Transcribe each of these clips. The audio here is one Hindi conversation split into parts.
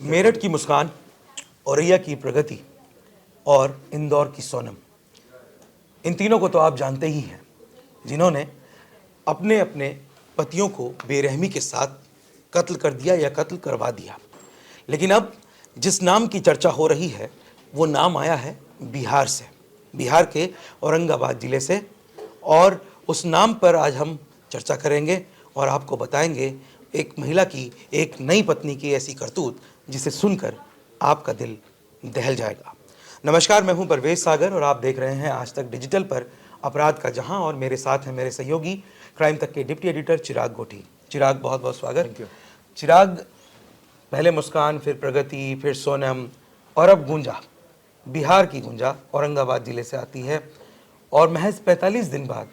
मेरठ की मुस्कान, औरैया की प्रगति और इंदौर की सोनम, इन तीनों को तो आप जानते ही हैं, जिन्होंने अपने अपने पतियों को बेरहमी के साथ कत्ल कर दिया या कत्ल करवा दिया। लेकिन अब जिस नाम की चर्चा हो रही है वो नाम आया है बिहार से, बिहार के औरंगाबाद जिले से। और उस नाम पर आज हम चर्चा करेंगे और आपको बताएंगे एक महिला की, एक नई पत्नी की ऐसी करतूत जिसे सुनकर आपका दिल दहल जाएगा। नमस्कार, मैं हूं परवेज सागर और आप देख रहे हैं आज तक डिजिटल पर अपराध का जहां। और मेरे साथ हैं मेरे सहयोगी क्राइम तक के डिप्टी एडिटर चिराग गोठी। चिराग, बहुत बहुत स्वागत। चिराग, पहले मुस्कान, फिर प्रगति, फिर सोनम और अब गुंजा, बिहार की गुंजा औरंगाबाद जिले से आती है और महज 45 दिन बाद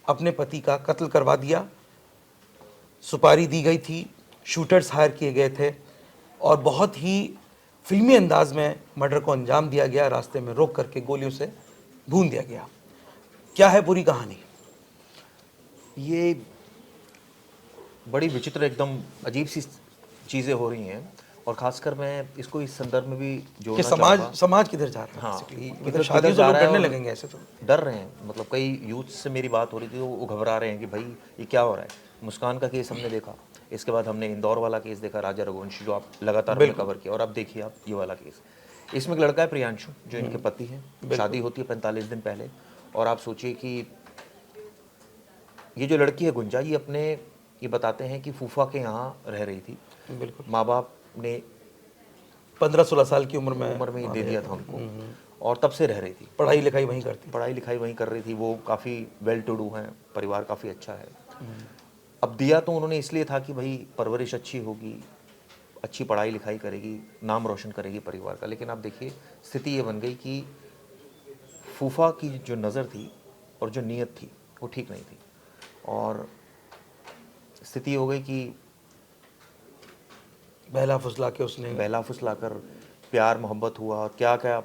अपने पति का कत्ल करवा दिया। सुपारी दी गई थी, शूटर्स हायर किए गए थे और बहुत ही फिल्मी अंदाज में मर्डर को अंजाम दिया गया। रास्ते में रोक करके गोलियों से भून दिया गया। क्या है पूरी कहानी? ये बड़ी विचित्र, एकदम अजीब सी चीज़ें हो रही हैं और खासकर मैं इसको इस संदर्भ में भी कि जोड़ना समाज चाहूँगा। समाज किधर जा रहा है? हाँ, basically? किधर मतलब शादी किधर से जा लोग रहा है डरने और लगेंगे ऐसे तो। डर रहे हैं। मतलब कई यूथ से मेरी बात हो रही थी, वो घबरा रहे हैं कि भाई ये क्या हो रहा है। मुस्कान का केस हमने देखा, इसके बाद हमने इंदौर वाला केस देखा, राजा रघुवंशी, जो आप लगातार हमने कवर किया, और अब देखिए आप ये वाला केस। इसमें एक लड़का है प्रियांशु, जो इनके पति हैं। शादी होती है 45 दिन पहले और आप सोचिए कि ये जो लड़की है गुंजा, ये बताते हैं कि फूफा के यहाँ रह रही थी। बिल्कुल, माँ बाप ने 15-16 साल की उम्र में ही दे दिया था उनको और तब से रह रही थी। पढ़ाई लिखाई वहीं करती। पढ़ाई लिखाई वहीं कर रही थी। वो काफ़ी वेल टू डू हैं, परिवार काफ़ी अच्छा है। अब दिया तो उन्होंने इसलिए था कि भाई परवरिश अच्छी होगी, अच्छी पढ़ाई लिखाई करेगी, नाम रोशन करेगी परिवार का। लेकिन आप देखिए स्थिति ये बन गई कि फूफा की जो नज़र थी और जो नीयत थी वो ठीक नहीं थी और स्थिति हो गई कि बहला फुसला के उसने बहला फुसलाकर प्यार मोहब्बत हुआ और क्या क्या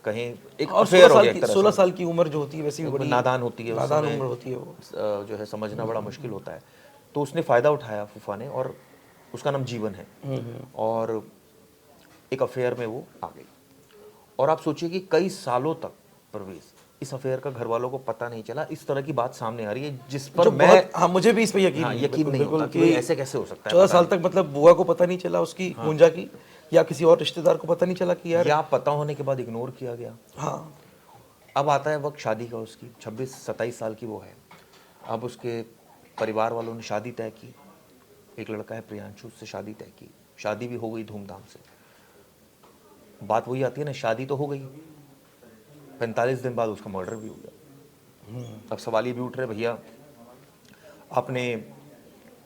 कहें, एक और अफेयर हो गया एक तरह 16 से। साल की उम्र जो होती है वैसे भी बड़ी नादान होती है, उस नादान समय उम्र होती है वो। जो है समझना बड़ा मुश्किल होता है। तो उसने फ़ायदा उठाया फूफा ने, और उसका नाम जीवन है, और एक अफेयर में वो आ गई। और आप सोचिए कि कई सालों तक परवेज इस अफेयर का घर वालों को पता नहीं चला। इस तरह की बात सामने आ रही है जिस पर हाँ, मुझे भी इस पे यकीन यकीन नहीं होता कि ऐसे कैसे हो सकता है। 14 साल तक मतलब बुआ को पता नहीं चला उसकी, गुंजा की, या किसी और रिश्तेदार को पता नहीं चला कि यार, या पता होने के बाद इग्नोर किया गया। हाँ। अब आता है वक्त शादी का उसकी, 26-27 साल की वो है। अब उसके परिवार वालों ने शादी तय की। एक लड़का है प्रियांशु, उससे शादी तय की। शादी भी हो गई धूमधाम से। बात वही आती है ना, शादी तो हो गई, 45 दिन बाद उसका मर्डर भी हो गया। अब सवाल ये भी उठ रहे, भैया आपने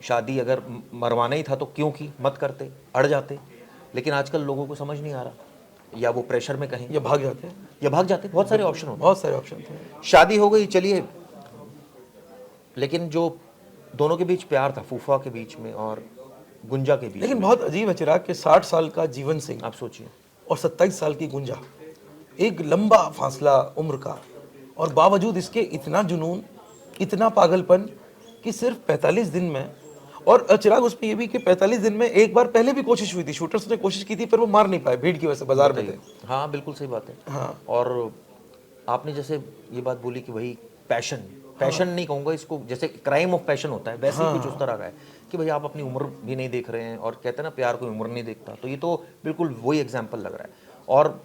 शादी अगर मरवाना ही था तो क्यों की, मत करते, अड़ जाते। लेकिन आजकल लोगों को समझ नहीं आ रहा, या वो प्रेशर में कहें, ये भाग जाते हैं, या भाग जाते। बहुत सारे ऑप्शन होते हैं। बहुत सारे ऑप्शन थे। शादी हो गई, चलिए, लेकिन जो दोनों के बीच प्यार था, फूफा के बीच में और गुंजा के बीच लेकिन में, बहुत अजीब है चिराग के 60 साल का जीवन सिंह आप सोचिए, और 27 साल की गुंजा, एक लंबा फासला उम्र का, और बावजूद इसके इतना जुनून, इतना पागलपन कि सिर्फ 45 दिन में। और चिराग, उसमें ये भी कि 45 दिन में एक बार पहले भी कोशिश हुई थी, शूटर्स ने कोशिश की थी, पर वो मार नहीं पाए, भीड़ की वजह से, बाजार में थे। हाँ बिल्कुल सही बात है। हाँ। और आपने जैसे ये बात बोली कि भाई पैशन नहीं कहूँगा इसको, जैसे क्राइम ऑफ पैशन होता है, वैसे ही कुछ उस तरह का है कि भाई आप अपनी उम्र भी नहीं देख रहे हैं, और कहते हैं ना प्यार कोई उम्र नहीं देखता। तो ये तो बिल्कुल वही एग्जाम्पल लग रहा है। और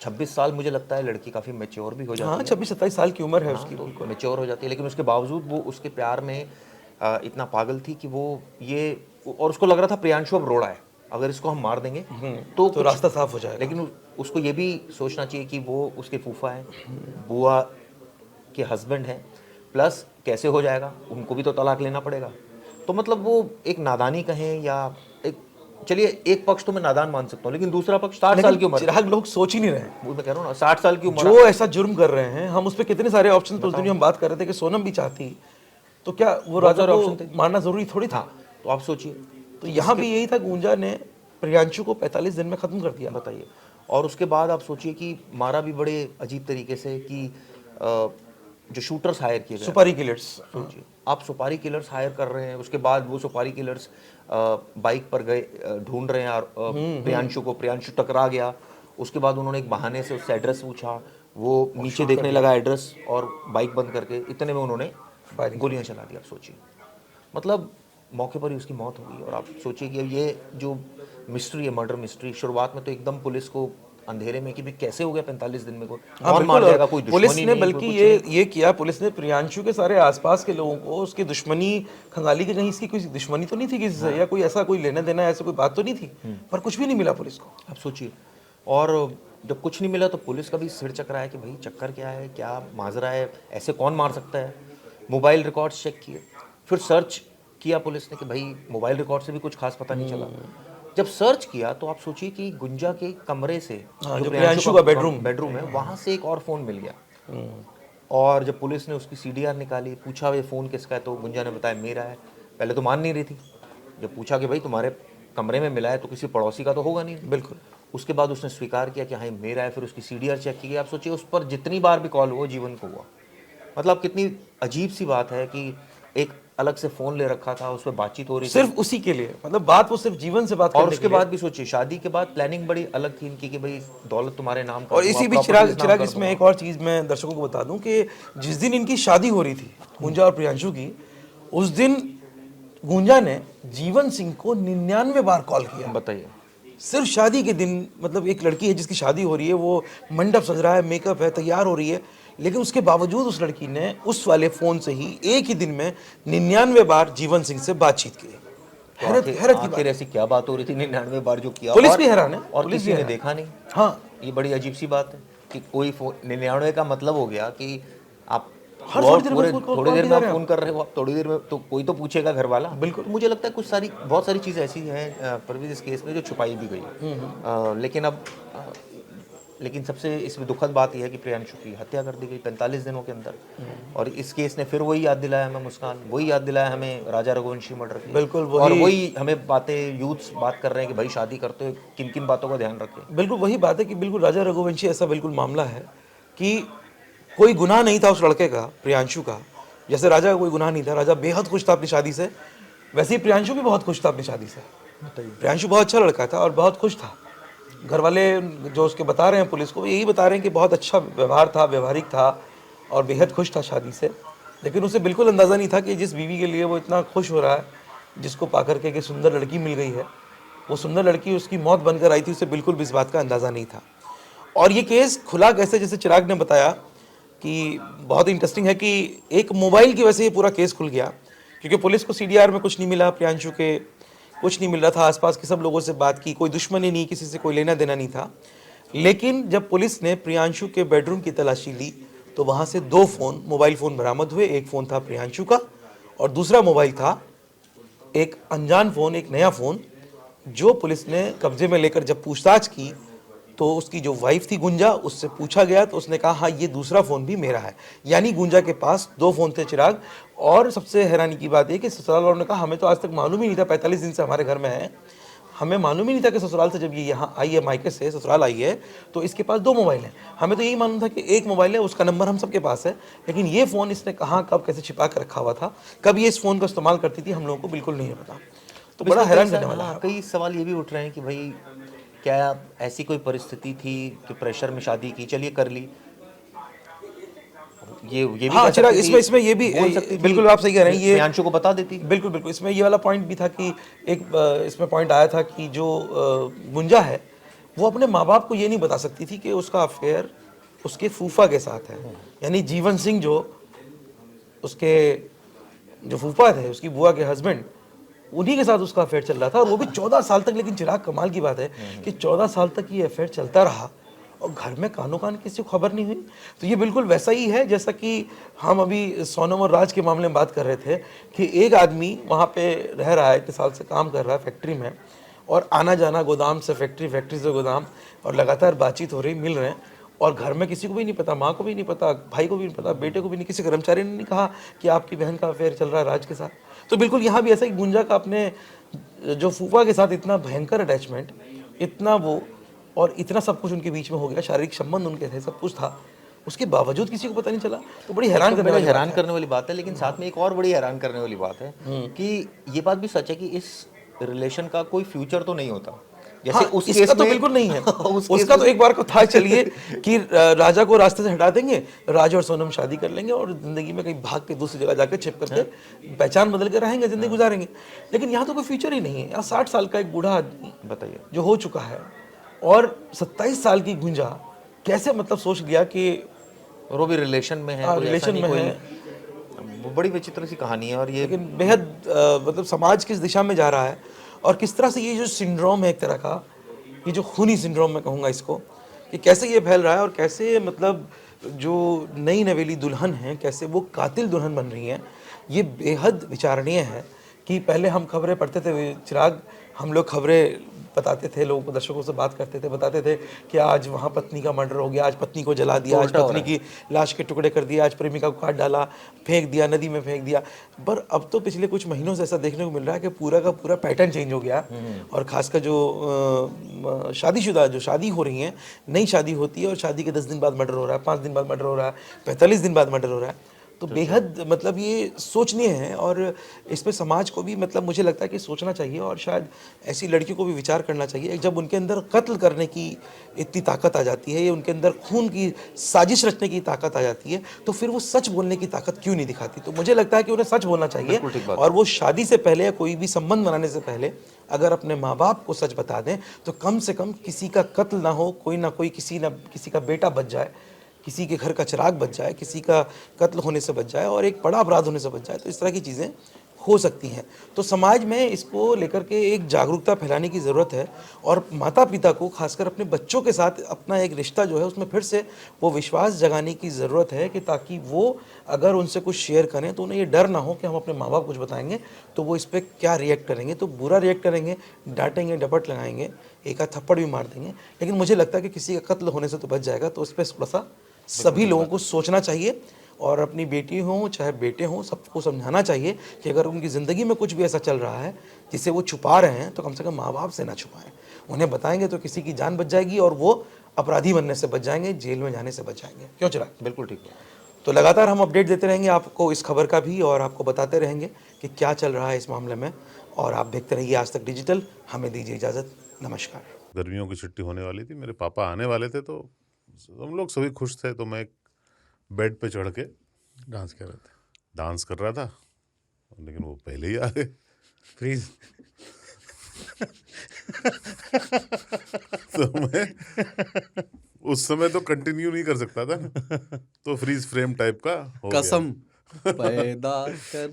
26 साल मुझे लगता है लड़की काफ़ी मैच्योर भी हो जाती है। 26-27 साल की उम्र है उसकी, तो बिल्कुल मैच्योर हो जाती है। लेकिन उसके बावजूद वो उसके प्यार में इतना पागल थी कि वो ये, और उसको लग रहा था प्रियांशु अब रोड़ा है, अगर इसको हम मार देंगे तो रास्ता साफ हो जाएगा। लेकिन उसको ये भी सोचना चाहिए कि वो उसके फूफा हैं, बुआ के हस्बैंड हैं, प्लस कैसे हो जाएगा, उनको भी तो तलाक लेना पड़ेगा। तो मतलब वो एक नादानी कहें या एक, चलिए एक पक्ष तो मैं नादान मान सकता हूँ, लेकिन दूसरा पक्ष 60 साल की उम्र, चिराग, लोग सोच ही नहीं रहे। वो मैं कह रहा हूँ ना, 60 साल की उम्र, जो ऐसा जुर्म कर रहे हैं, हम उस पर कितने सारे ऑप्शन, तो हम बात कर रहे थे कि सोनम भी चाहती, तो क्या वो राजा को मारना जरूरी थोड़ी था? तो आप सोचिए, तो यहाँ भी यही था, गुंजा ने प्रियांशु को 45 दिन में खत्म कर दिया। बताइए। और उसके बाद आप सोचिए कि मारा भी बड़े अजीब तरीके से कि जो शूटर्स हायर किए गए, सुपारी किलर्स, सोचिए आप सुपारी किलर्स हायर कर रहे हैं, उसके बाद वो सुपारी किलर्स बाइक पर गए, ढूंढ रहे हैं और प्रियांशु को, प्रियांशु टकरा गया, उसके बाद उन्होंने एक बहाने से उससे एड्रेस पूछा, वो नीचे देखने लगा एड्रेस और बाइक बंद करके इतने में उन्होंने गोलियां चला दी। आप सोचिए, मतलब मौके पर ही उसकी मौत हो गई। और आप सोचिए कि अब ये जो मिस्ट्री है, मर्डर मिस्ट्री, शुरुआत में तो एकदम पुलिस को अंधेरे में कि भाई कैसे हो गया 45 दिन में, को कौन मार जाएगा, कोई दुश्मनी पुलिस ने नहीं, बल्कि कोई कुछ ये किया, पुलिस ने प्रियांशु के सारे आसपास के लोगों को उसकी दुश्मनी खंगाली कि कहीं इसकी कोई दुश्मनी तो नहीं थी किसी से, या कोई ऐसा कोई लेना देना ऐसा कोई बात तो नहीं थी, पर कुछ भी नहीं मिला पुलिस को। आप सोचिए। और जब कुछ नहीं मिला तो पुलिस का भी सिर चकरा है कि भाई चक्कर क्या है, क्या माजरा है, ऐसे कौन मार सकता है। मोबाइल रिकॉर्ड्स चेक किए, फिर सर्च किया पुलिस ने कि भाई मोबाइल रिकॉर्ड से भी कुछ खास पता नहीं चला। जब सर्च किया तो आप सोचिए कि गुंजा के कमरे से, जो प्रियांशु का बेडरूम है, वहां से एक और फोन मिल गया। और जब पुलिस ने उसकी सीडीआर निकाली, पूछा ये फोन किसका है, तो गुंजा ने बताया मेरा है। पहले तो मान नहीं रही थी, जब पूछा कि भाई तुम्हारे कमरे में मिला है तो किसी पड़ोसी का तो होगा नहीं। बिल्कुल। उसके बाद उसने स्वीकार किया कि हाँ मेरा है, फिर उसकी सीडीआर चेक की गई। आप सोचिए उस पर जितनी बार भी कॉल हुआ जीवन को हुआ। मतलब कितनी अजीब सी बात है कि एक अलग से फोन ले रखा था, उस पर बातचीत हो रही थी सिर्फ उसी के लिए, मतलब बात वो सिर्फ जीवन से बात करने और उसके बाद भी सोचिए शादी के बाद प्लानिंग बड़ी अलग थी इनकी कि भाई दौलत तुम्हारे नाम का। और इसी बीच चिराग इसमें एक और चीज मैं दर्शकों को बता दूं कि जिस दिन इनकी शादी हो रही थी गुंजा और प्रियांशु की, उस दिन गुंजा ने जीवन सिंह को 99 बार कॉल किया। बताइए, सिर्फ शादी के दिन, मतलब एक लड़की है जिसकी शादी हो रही है, वो मंडप सज रहा है, मेकअप है, तैयार हो रही है, लेकिन उसके बावजूद उस लड़की ने उस वाले फोन से ही एक ही दिन में 99 बार जीवन सिंह से बातचीत की। हैरत की बात। ऐसी क्या बात हो रही थी 99 बार जो किया, पुलिस भी हैरान है, और किसी ने देखा नहीं। हाँ, ये बड़ी अजीब सी बात है कि कोई 99 का मतलब हो गया कि आप हर थोड़ी देर में फोन कर रहे हो, आप थोड़ी देर में तो कोई तो पूछेगा घर वाला। बिल्कुल। तो मुझे लगता है बहुत सारी चीज़ें ऐसी हैं परवेज इस केस में जो छुपाई भी गई। लेकिन सबसे इसमें दुखद बात यह है कि प्रियांशु की हत्या कर दी गई 45 दिनों के अंदर। और इस केस ने फिर वही याद दिलाया हमें मुस्कान, वही याद दिलाया हमें राजा रघुवंशी मर्डर की। बिल्कुल और वही हमें बातें यूथ्स बात कर रहे हैं कि भाई शादी करते हुए किन किन बातों का ध्यान रखें। बिल्कुल वही बात है कि बिल्कुल राजा रघुवंशी ऐसा बिल्कुल मामला है कि कोई गुनाह नहीं था उस लड़के का, प्रियांशु का। जैसे राजा का कोई गुनाह नहीं था, राजा बेहद खुश था अपनी शादी से, वैसे ही प्रियांशु भी बहुत खुश था अपनी शादी से। प्रियांशु बहुत अच्छा लड़का था और बहुत खुश था। घर वाले जो उसके बता रहे हैं पुलिस को, यही बता रहे हैं कि बहुत अच्छा व्यवहार था, व्यवहारिक था और बेहद खुश था शादी से। लेकिन उसे बिल्कुल अंदाज़ा नहीं था कि जिस बीवी के लिए वो इतना खुश हो रहा है, जिसको पा करके कि सुंदर लड़की मिल गई है, वो सुंदर लड़की उसकी मौत बनकर आई थी, उसे बिल्कुल भी इस बात का अंदाज़ा नहीं था। और ये केस खुला कैसे, जैसे चिराग ने बताया कि बहुत इंटरेस्टिंग है कि एक मोबाइल की वजह से ये पूरा केस खुल गया, क्योंकि पुलिस को सीडीआर में कुछ नहीं मिला, प्रियांशु के कुछ नहीं मिल रहा था, आसपास के सब लोगों से बात की, कोई दुश्मनी नहीं, किसी से कोई लेना देना नहीं था। लेकिन जब पुलिस ने प्रियांशु के बेडरूम की तलाशी ली तो वहाँ से 2 फ़ोन, मोबाइल फ़ोन बरामद हुए। एक फ़ोन था प्रियांशु का और दूसरा मोबाइल था एक अनजान फ़ोन, एक नया फ़ोन, जो पुलिस ने कब्जे में लेकर जब पूछताछ की तो उसकी जो वाइफ थी गुंजा, उससे पूछा गया तो उसने कहा हाँ ये दूसरा फ़ोन भी मेरा है। यानी गुंजा के पास 2 फ़ोन थे चिराग। और सबसे हैरानी की बात है कि ससुराल वालों ने कहा हमें तो आज तक मालूम ही नहीं था, 45 दिन से हमारे घर में है, हमें मालूम ही नहीं था कि ससुराल से जब ये यहाँ आई है, मायके से ससुराल आई है, तो इसके पास 2 मोबाइल हैं। हमें तो यही मालूम था कि एक मोबाइल है, उसका नंबर हम सबके पास है, लेकिन ये फ़ोन इसने कहाँ कब कैसे छिपा कर रखा हुआ था, कब ये इस फ़ोन का इस्तेमाल करती थी, हम लोगों को बिल्कुल नहीं पता। तो बड़ा हैरान करने वाला है। कई सवाल ये भी उठ रहे हैं कि भाई क्या ऐसी कोई परिस्थिति थी कि प्रेशर में शादी की, चलिए कर ली, ये भी हाँ चिराग, इसमें ये भी बिल्कुल आप सही कह रहे हैं, ये प्रियांशु को बता देती। बिल्कुल इसमें ये वाला पॉइंट भी था कि एक इसमें पॉइंट आया था कि जो गुंजा है वो अपने माँ बाप को ये नहीं बता सकती थी कि उसका अफेयर उसके फूफा के साथ है। यानी जीवन सिंह जो उसके जो फूफा थे, उसकी बुआ के हस्बैंड, उन्हीं के साथ उसका अफेयर चल रहा था, और वो भी 14 साल तक। लेकिन चिराग कमाल की बात है कि 14 साल तक ये अफेयर चलता रहा और घर में कानो कान किसी को खबर नहीं हुई। तो ये बिल्कुल वैसा ही है जैसा कि हम अभी सोनम और राज के मामले में बात कर रहे थे कि एक आदमी वहाँ पे रह रहा है, इतने साल से काम कर रहा है फैक्ट्री में, और आना जाना गोदाम से फैक्ट्री, फैक्ट्री से गोदाम, और लगातार बातचीत हो रही, मिल रहे हैं, और घर में किसी को भी नहीं पता, माँ को भी नहीं पता, भाई को भी नहीं पता, बेटे को भी नहीं, किसी कर्मचारी ने नहीं कहा कि आपकी बहन का अफेयर चल रहा है राज के साथ। तो बिल्कुल यहाँ भी ऐसा ही गुंजा का अपने जो फूफा के साथ इतना भयंकर अटैचमेंट, इतना वो, और इतना सब कुछ उनके बीच में हो गया, शारीरिक संबंध उनके थे, सब कुछ था, उसके बावजूद किसी को पता नहीं चला, तो बड़ी हैरान करने बड़ी वाली हैरान बात है। करने वाली बात है। लेकिन साथ में एक और बड़ी हैरान करने वाली बात है कि ये बात भी सच है कि इस रिलेशन का कोई फ्यूचर तो नहीं होता। जैसे हाँ, उस इसका केस तो में बिल्कुल नहीं है। उस उसका केस तो एक बार को था, चलिए कि राजा को रास्ते से हटा देंगे, राजा और सोनम शादी कर लेंगे और जिंदगी में कहीं भाग के दूसरी जगह जाकर छिप करके पहचान बदल के रहेंगे, जिंदगी गुजारेंगे। लेकिन यहाँ तो कोई फ्यूचर ही नहीं है। यहाँ 60 साल का एक बूढ़ा आदमी बताइए, जो हो चुका है और 27 साल की गुंजा कैसे मतलब सोच लिया कि और वो भी रिलेशन में है, कोई ऐसा रिलेशन नहीं, में कोई है। वो बड़ी विचित्र सी कहानी है। और ये लेकिन बेहद मतलब समाज किस दिशा में जा रहा है और किस तरह से ये जो सिंड्रोम है एक तरह का, ये जो खूनी सिंड्रोम मैं कहूँगा इसको, कि कैसे ये फैल रहा है और कैसे मतलब जो नई नवेली दुल्हन है कैसे वो कातिल दुल्हन बन रही हैं, ये बेहद विचारणीय है। कि पहले हम खबरें पढ़ते थे चिराग, हम लोग खबरें बताते थे, लोगों को, दर्शकों से बात करते थे, बताते थे कि आज वहाँ पत्नी का मर्डर हो गया, आज पत्नी को जला दिया, आज उल्टा हो पत्नी रहा है। की लाश के टुकड़े कर दिया, आज प्रेमिका को काट डाला, फेंक दिया, नदी में फेंक दिया। पर अब तो पिछले कुछ महीनों से ऐसा देखने को मिल रहा है कि पूरा का पूरा पैटर्न चेंज हो गया। और खासकर जो शादीशुदा जो शादी हो रही हैं, नई शादी होती है और शादी के 10 दिन बाद मर्डर हो रहा है, 5 दिन बाद मर्डर हो रहा है, 45 दिन बाद मर्डर हो रहा है। तो बेहद मतलब ये सोचनीय है और इस पे समाज को भी मतलब मुझे लगता है कि सोचना चाहिए और शायद ऐसी लड़कियों को भी विचार करना चाहिए। जब उनके अंदर कत्ल करने की इतनी ताकत आ जाती है, या उनके अंदर खून की साजिश रचने की ताकत आ जाती है, तो फिर वो सच बोलने की ताकत क्यों नहीं दिखाती? तो मुझे लगता है कि उन्हें सच बोलना चाहिए। बिल्कुल ठीक बात। और वो शादी से पहले या कोई भी संबंध बनाने से पहले अगर अपने माँ बाप को सच बता दें तो कम से कम किसी का कत्ल ना हो, कोई ना कोई किसी का बेटा बच जाए, किसी के घर का चिराग बच जाए, किसी का कत्ल होने से बच जाए और एक बड़ा अपराध होने से बच जाए। तो इस तरह की चीज़ें हो सकती हैं। तो समाज में इसको लेकर के एक जागरूकता फैलाने की ज़रूरत है और माता पिता को खासकर अपने बच्चों के साथ अपना एक रिश्ता जो है उसमें फिर से वो विश्वास जगाने की ज़रूरत है कि ताकि वो अगर उनसे कुछ शेयर करें तो उन्हें ये डर ना हो कि हम अपने माँ बाप कुछ बताएंगे तो वो इस पर क्या रिएक्ट करेंगे। तो बुरा रिएक्ट करेंगे, डांटेंगे, डपट लगाएंगे, एक आध थप्पड़ भी मार देंगे। लेकिन मुझे लगता है कि किसी का कत्ल होने से तो बच जाएगा। तो उस पर थोड़ा सा सभी लोगों को सोचना चाहिए और अपनी बेटी हो चाहे बेटे हों सबको समझाना चाहिए कि अगर उनकी ज़िंदगी में कुछ भी ऐसा चल रहा है जिसे वो छुपा रहे हैं तो कम से कम माँ बाप से ना छुपाएं। उन्हें बताएंगे तो किसी की जान बच जाएगी और वो अपराधी बनने से बच जाएंगे, जेल में जाने से बच जाएंगे। क्यों चिराग? बिल्कुल ठीक है। तो लगातार हम अपडेट देते रहेंगे आपको इस खबर का भी और आपको बताते रहेंगे कि क्या चल रहा है इस मामले में। और आप देखते रहिए आज तक डिजिटल। हमें दीजिए इजाज़त। नमस्कार। गर्मियों की छुट्टी होने वाली थी, मेरे पापा आने वाले थे, तो हम लोग सभी खुश थे। तो मैं एक बेड पे चढ़ के डांस कर रहे थे, डांस कर रहा था, लेकिन वो पहले ही आ गए। फ्रीज। तो मैं उस समय तो कंटिन्यू नहीं कर सकता था ना, तो फ्रीज फ्रेम टाइप का हो गया। कसम पैदा कर